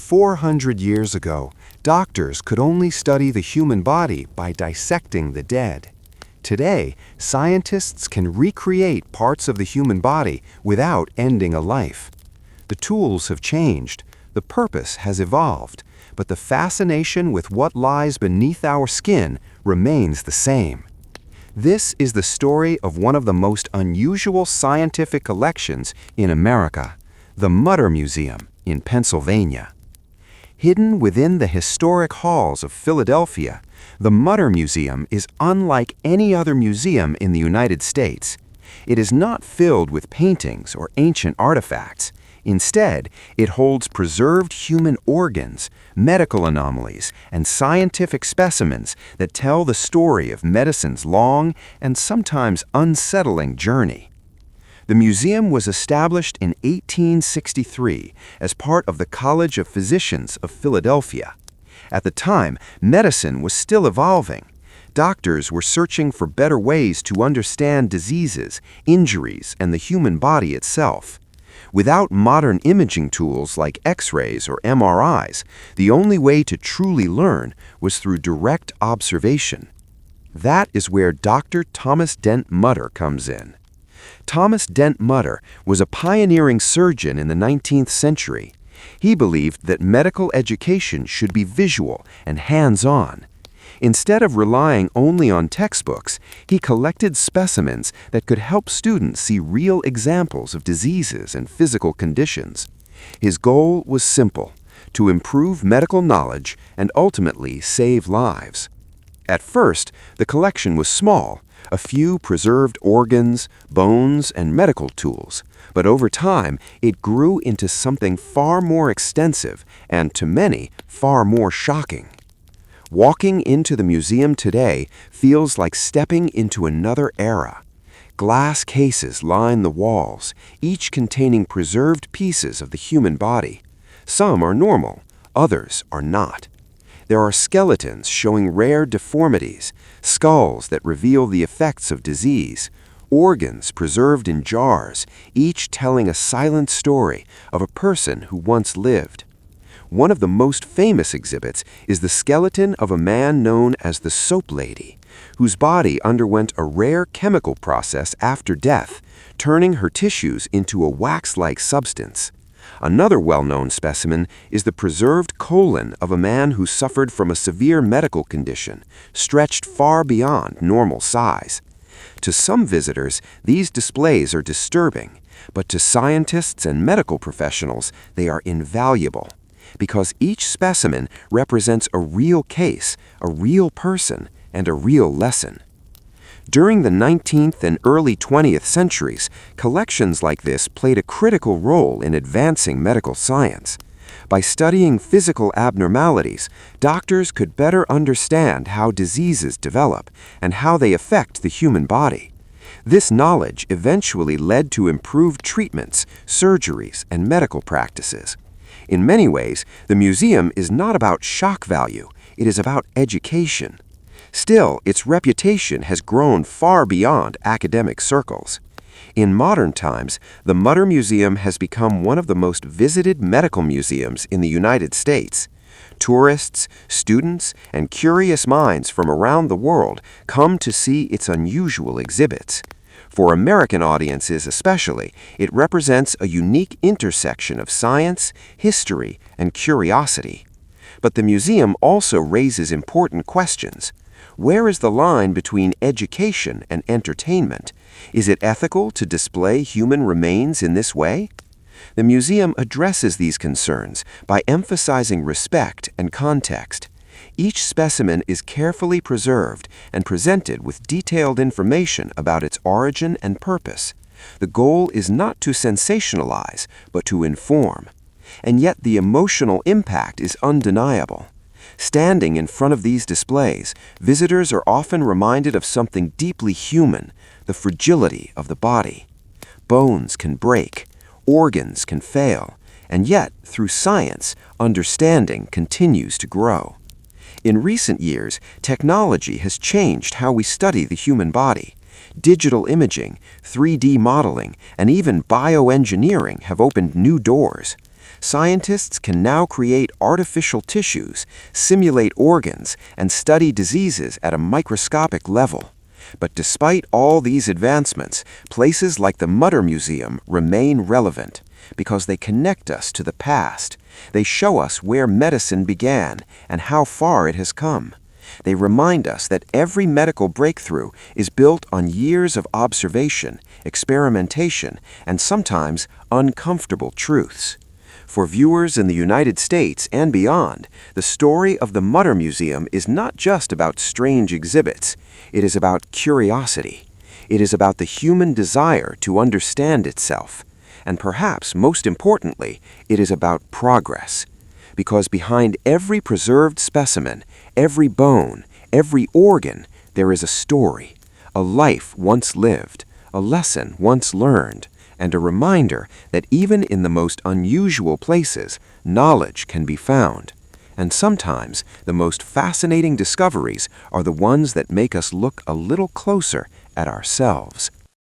400 years ago, doctors could only study the human body by dissecting the dead. Today, scientists can recreate parts of the human body without ending a life. The tools have changed, the purpose has evolved, but the fascination with what lies beneath our skin remains the same. This is the story of one of the most unusual scientific collections in America, the Mütter Museum in Pennsylvania. Hidden within the historic halls of Philadelphia, the Mütter Museum is unlike any other museum in the United States. It is not filled with paintings or ancient artifacts. Instead, it holds preserved human organs, medical anomalies, and scientific specimens that tell the story of medicine's long and sometimes unsettling journey. The museum was established in 1863 as part of the College of Physicians of Philadelphia. At the time, medicine was still evolving. Doctors were searching for better ways to understand diseases, injuries, and the human body itself. Without modern imaging tools like X-rays or MRIs, the only way to truly learn was through direct observation. That is where Dr. Thomas Dent Mütter comes in. Thomas Dent Mütter was a pioneering surgeon in the 19th century. He believed that medical education should be visual and hands-on. Instead of relying only on textbooks, he collected specimens that could help students see real examples of diseases and physical conditions. His goal was simple: to improve medical knowledge and ultimately save lives. At first, the collection was small, a few preserved organs, bones, and medical tools, but over time it grew into something far more extensive and, to many, far more shocking. Walking into the museum today feels like stepping into another era. Glass cases line the walls, each containing preserved pieces of the human body. Some are normal, others are not. There are skeletons showing rare deformities, skulls that reveal the effects of disease, organs preserved in jars, each telling a silent story of a person who once lived. One of the most famous exhibits is the skeleton of a man known as the Soap Lady, whose body underwent a rare chemical process after death, turning her tissues into a wax-like substance. Another well-known specimen is the preserved colon of a man who suffered from a severe medical condition, stretched far beyond normal size. To some visitors, these displays are disturbing, but to scientists and medical professionals, they are invaluable, because each specimen represents a real case, a real person, and a real lesson. During the 19th and early 20th centuries, collections like this played a critical role in advancing medical science. By studying physical abnormalities, doctors could better understand how diseases develop and how they affect the human body. This knowledge eventually led to improved treatments, surgeries, and medical practices. In many ways, the museum is not about shock value, it is about education. Still, its reputation has grown far beyond academic circles. In modern times, the Mütter Museum has become one of the most visited medical museums in the United States. Tourists, students, and curious minds from around the world come to see its unusual exhibits. For American audiences especially, it represents a unique intersection of science, history, and curiosity. But the museum also raises important questions. Where is the line between education and entertainment? Is it ethical to display human remains in this way? The museum addresses these concerns by emphasizing respect and context. Each specimen is carefully preserved and presented with detailed information about its origin and purpose. The goal is not to sensationalize, but to inform. And yet the emotional impact is undeniable. Standing in front of these displays, visitors are often reminded of something deeply human, the fragility of the body. Bones can break, organs can fail, and yet, through science, understanding continues to grow. In recent years, technology has changed how we study the human body. Digital imaging, 3D modeling, and even bioengineering have opened new doors. Scientists can now create artificial tissues, simulate organs, and study diseases at a microscopic level. But despite all these advancements, places like the Mütter Museum remain relevant because they connect us to the past. They show us where medicine began and how far it has come. They remind us that every medical breakthrough is built on years of observation, experimentation, and sometimes uncomfortable truths. For viewers in the United States and beyond, the story of the Mütter Museum is not just about strange exhibits. It is about curiosity. It is about the human desire to understand itself. And perhaps most importantly, it is about progress. Because behind every preserved specimen, every bone, every organ, there is a story, a life once lived, a lesson once learned, and a reminder that even in the most unusual places, knowledge can be found. And sometimes, the most fascinating discoveries are the ones that make us look a little closer at ourselves.